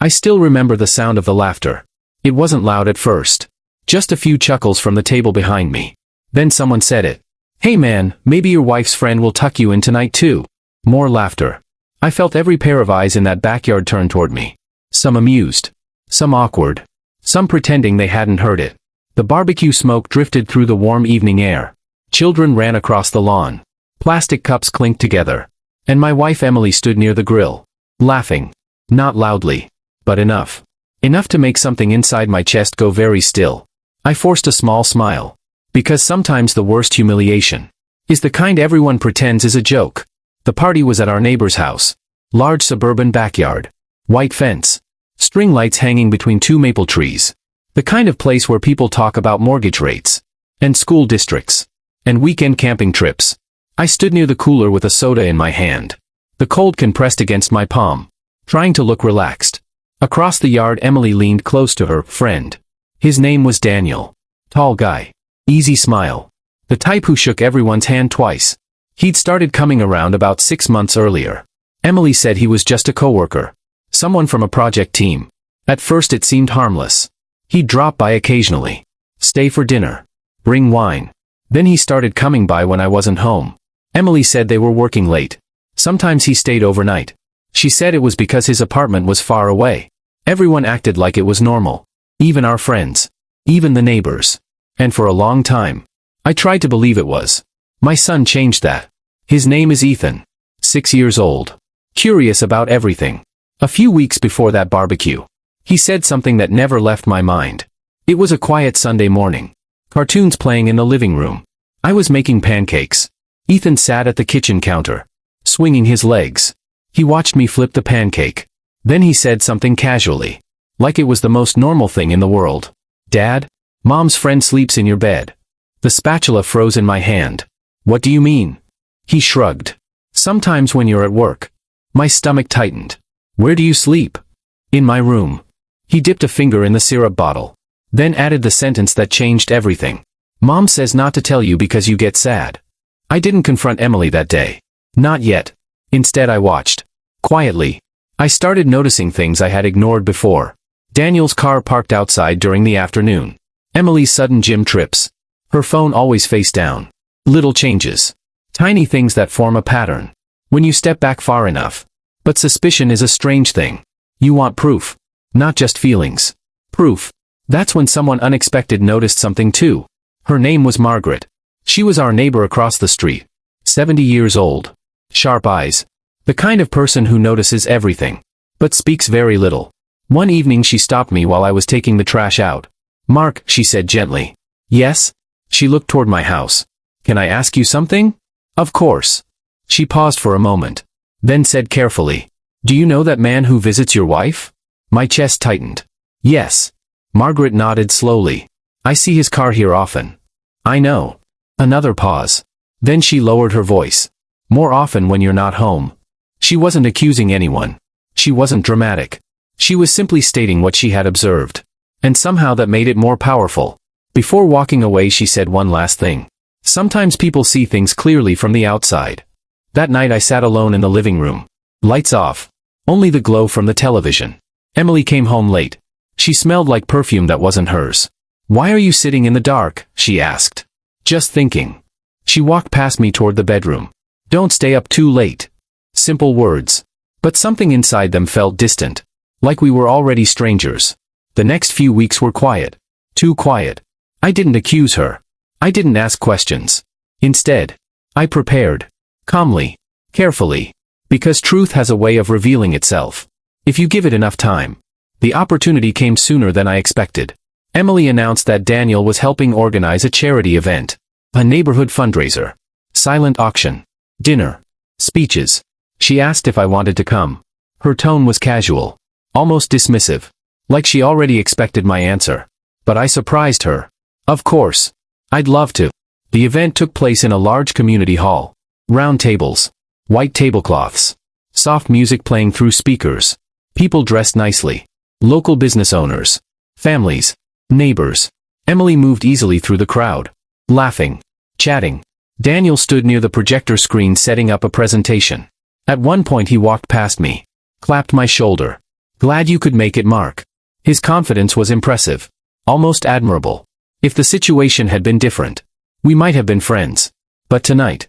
I still remember the sound of the laughter. It wasn't loud at first. Just a few chuckles from the table behind me. Then someone said it. "Hey man, maybe your wife's friend will tuck you in tonight too." More laughter. I felt every pair of eyes in that backyard turn toward me. Some amused. Some awkward. Some pretending they hadn't heard it. The barbecue smoke drifted through the warm evening air. Children ran across the lawn. Plastic cups clinked together. And my wife Emily stood near the grill. Laughing. Not loudly. But enough. Enough to make something inside my chest go very still. I forced a small smile. Because sometimes the worst humiliation is the kind everyone pretends is a joke. The party was at our neighbor's house. Large suburban backyard. White fence. String lights hanging between two maple trees. The kind of place where people talk about mortgage rates. And school districts. And weekend camping trips. I stood near the cooler with a soda in my hand. The cold compressed against my palm. Trying to look relaxed. Across the yard Emily leaned close to her friend. His name was Daniel. Tall guy. Easy smile. The type who shook everyone's hand twice. He'd started coming around about 6 months earlier. Emily said he was just a coworker. Someone from a project team. At first it seemed harmless. He'd drop by occasionally. Stay for dinner. Bring wine. Then he started coming by when I wasn't home. Emily said they were working late. Sometimes he stayed overnight. She said it was because his apartment was far away. Everyone acted like it was normal. Even our friends. Even the neighbors. And for a long time, I tried to believe it was. My son changed that. His name is Ethan. 6 years old. Curious about everything. A few weeks before that barbecue, he said something that never left my mind. It was a quiet Sunday morning. Cartoons playing in the living room. I was making pancakes. Ethan sat at the kitchen counter, swinging his legs. He watched me flip the pancake. Then he said something casually, like it was the most normal thing in the world. "Dad, Mom's friend sleeps in your bed." The spatula froze in my hand. "What do you mean?" He shrugged. "Sometimes when you're at work." My stomach tightened. "Where do you sleep?" "In my room." He dipped a finger in the syrup bottle. Then added the sentence that changed everything. "Mom says not to tell you because you get sad." I didn't confront Emily that day. Not yet. Instead I watched. Quietly. I started noticing things I had ignored before. Daniel's car parked outside during the afternoon. Emily's sudden gym trips. Her phone always face down. Little changes. Tiny things that form a pattern. When you step back far enough. But suspicion is a strange thing. You want proof. Not just feelings. Proof. That's when someone unexpected noticed something too. Her name was Margaret. She was our neighbor across the street. 70 years old. Sharp eyes. The kind of person who notices everything. But speaks very little. One evening she stopped me while I was taking the trash out. "Mark," she said gently. "Yes?" She looked toward my house. "Can I ask you something?" "Of course." She paused for a moment. Then said carefully, "Do you know that man who visits your wife?" My chest tightened. "Yes." Margaret nodded slowly. "I see his car here often." "I know." Another pause. Then she lowered her voice. "More often when you're not home." She wasn't accusing anyone. She wasn't dramatic. She was simply stating what she had observed. And somehow that made it more powerful. Before walking away she said one last thing. "Sometimes people see things clearly from the outside." That night I sat alone in the living room. Lights off. Only the glow from the television. Emily came home late. She smelled like perfume that wasn't hers. "Why are you sitting in the dark?" she asked. "Just thinking." She walked past me toward the bedroom. "Don't stay up too late." Simple words. But something inside them felt distant. Like we were already strangers. The next few weeks were quiet. Too quiet. I didn't accuse her. I didn't ask questions. Instead, I prepared. Calmly. Carefully. Because truth has a way of revealing itself. If you give it enough time. The opportunity came sooner than I expected. Emily announced that Daniel was helping organize a charity event. A neighborhood fundraiser. Silent auction. Dinner. Speeches. She asked if I wanted to come. Her tone was casual. Almost dismissive. Like she already expected my answer. But I surprised her. "Of course. I'd love to." The event took place in a large community hall. Round tables. White tablecloths. Soft music playing through speakers. People dressed nicely. Local business owners. Families. Neighbors. Emily moved easily through the crowd. Laughing. Chatting. Daniel stood near the projector screen setting up a presentation. At one point he walked past me. Clapped my shoulder. Glad you could make it, Mark. His confidence was impressive. Almost admirable. If the situation had been different, we might have been friends. But tonight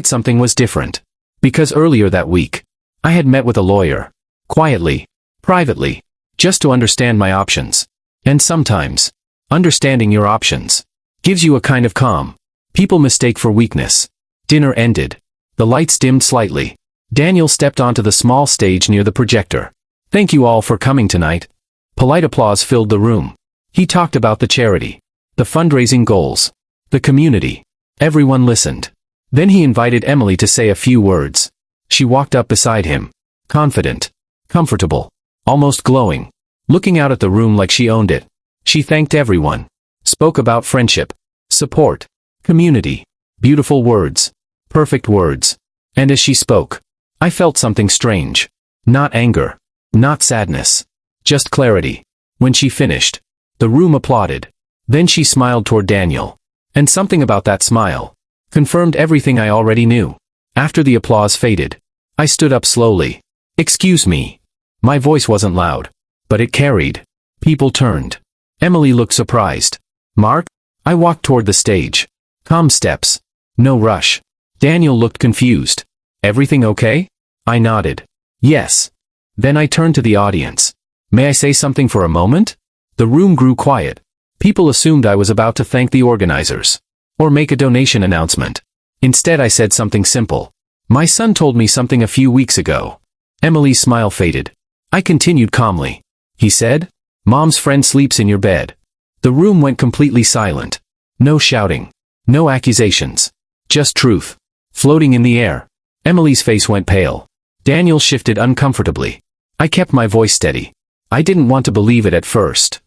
something was different. Because earlier that week, I had met with a lawyer. Quietly, privately, just to understand my options. And sometimes, understanding your options gives you a kind of calm people mistake for weakness. Dinner ended. The lights dimmed slightly. Daniel stepped onto the small stage near the projector. Thank you all for coming tonight. Polite applause filled the room. He talked about the charity, the fundraising goals, the community. Everyone listened. Then he invited Emily to say a few words. She walked up beside him, confident, comfortable, almost glowing, looking out at the room like she owned it. She thanked everyone, spoke about friendship, support, community, beautiful words, perfect words. And as she spoke, I felt something strange. Not anger, not sadness, just clarity. When she finished, the room applauded. Then she smiled toward Daniel. And something about that smile confirmed everything I already knew. After the applause faded, I stood up slowly. Excuse me. My voice wasn't loud, but it carried. People turned. Emily looked surprised. Mark? I walked toward the stage. Calm steps. No rush. Daniel looked confused. Everything okay? I nodded. Yes. Then I turned to the audience. May I say something for a moment? The room grew quiet. People assumed I was about to thank the organizers or make a donation announcement. Instead I said something simple. My son told me something a few weeks ago. Emily's smile faded. I continued calmly. He said, Mom's friend sleeps in your bed. The room went completely silent. No shouting. No accusations. Just truth. Floating in the air. Emily's face went pale. Daniel shifted uncomfortably. I kept my voice steady. I didn't want to believe it at first.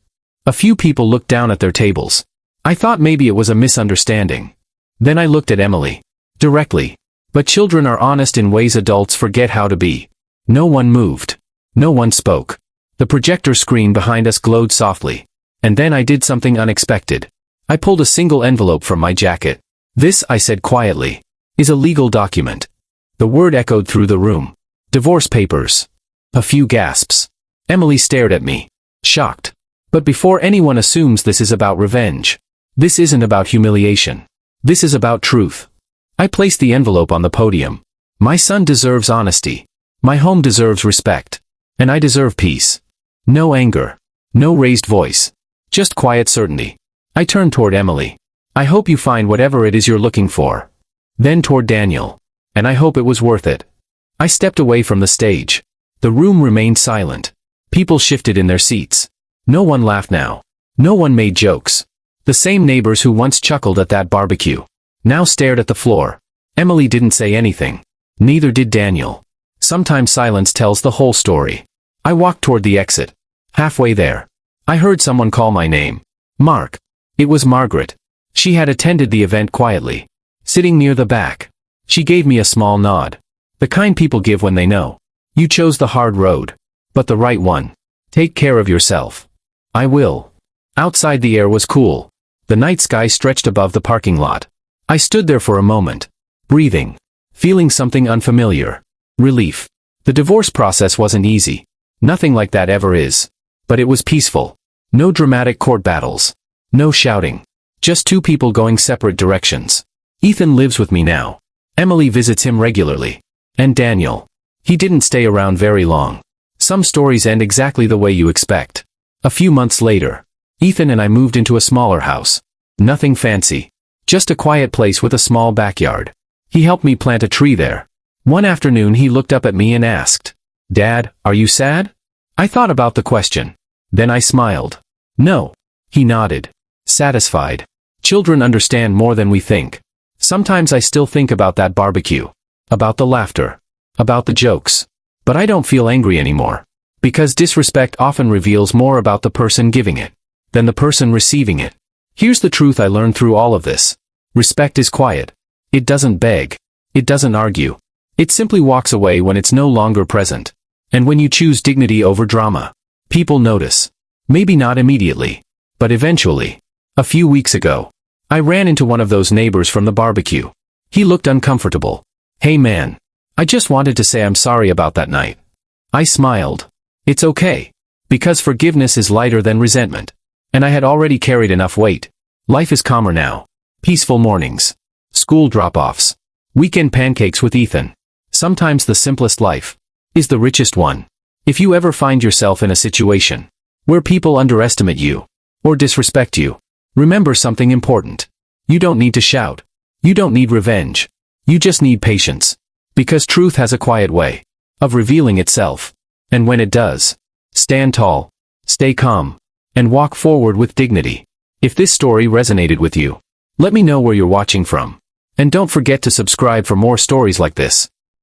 A few people looked down at their tables. I thought maybe it was a misunderstanding. Then I looked at Emily. Directly. But children are honest in ways adults forget how to be. No one moved. No one spoke. The projector screen behind us glowed softly. And then I did something unexpected. I pulled a single envelope from my jacket. This, I said quietly, is a legal document. The word echoed through the room. Divorce papers. A few gasps. Emily stared at me, shocked. But before anyone assumes this is about revenge, this isn't about humiliation. This is about truth. I placed the envelope on the podium. My son deserves honesty. My home deserves respect. And I deserve peace. No anger. No raised voice. Just quiet certainty. I turned toward Emily. I hope you find whatever it is you're looking for. Then toward Daniel. And I hope it was worth it. I stepped away from the stage. The room remained silent. People shifted in their seats. No one laughed now. No one made jokes. The same neighbors who once chuckled at that barbecue now stared at the floor. Emily didn't say anything. Neither did Daniel. Sometimes silence tells the whole story. I walked toward the exit. Halfway there, I heard someone call my name. Mark. It was Margaret. She had attended the event quietly, sitting near the back. She gave me a small nod. The kind people give when they know. You chose the hard road, but the right one. Take care of yourself. I will. Outside the air was cool. The night sky stretched above the parking lot. I stood there for a moment, breathing, feeling something unfamiliar. Relief. The divorce process wasn't easy. Nothing like that ever is. But it was peaceful. No dramatic court battles. No shouting. Just two people going separate directions. Ethan lives with me now. Emily visits him regularly. And Daniel. He didn't stay around very long. Some stories end exactly the way you expect. A few months later, Ethan and I moved into a smaller house. Nothing fancy. Just a quiet place with a small backyard. He helped me plant a tree there. One afternoon he looked up at me and asked, Dad, are you sad? I thought about the question. Then I smiled. No. He nodded. Satisfied. Children understand more than we think. Sometimes I still think about that barbecue. About the laughter. About the jokes. But I don't feel angry anymore. Because disrespect often reveals more about the person giving it than the person receiving it. Here's the truth I learned through all of this. Respect is quiet. It doesn't beg. It doesn't argue. It simply walks away when it's no longer present. And when you choose dignity over drama, people notice. Maybe not immediately, but eventually. A few weeks ago, I ran into one of those neighbors from the barbecue. He looked uncomfortable. Hey man. I just wanted to say I'm sorry about that night. I smiled. It's okay. Because forgiveness is lighter than resentment. And I had already carried enough weight. Life is calmer now. Peaceful mornings. School drop-offs. Weekend pancakes with Ethan. Sometimes the simplest life is the richest one. If you ever find yourself in a situation where people underestimate you or disrespect you, remember something important. You don't need to shout. You don't need revenge. You just need patience. Because truth has a quiet way of revealing itself. And when it does, stand tall, stay calm, and walk forward with dignity. If this story resonated with you, let me know where you're watching from. And don't forget to subscribe for more stories like this.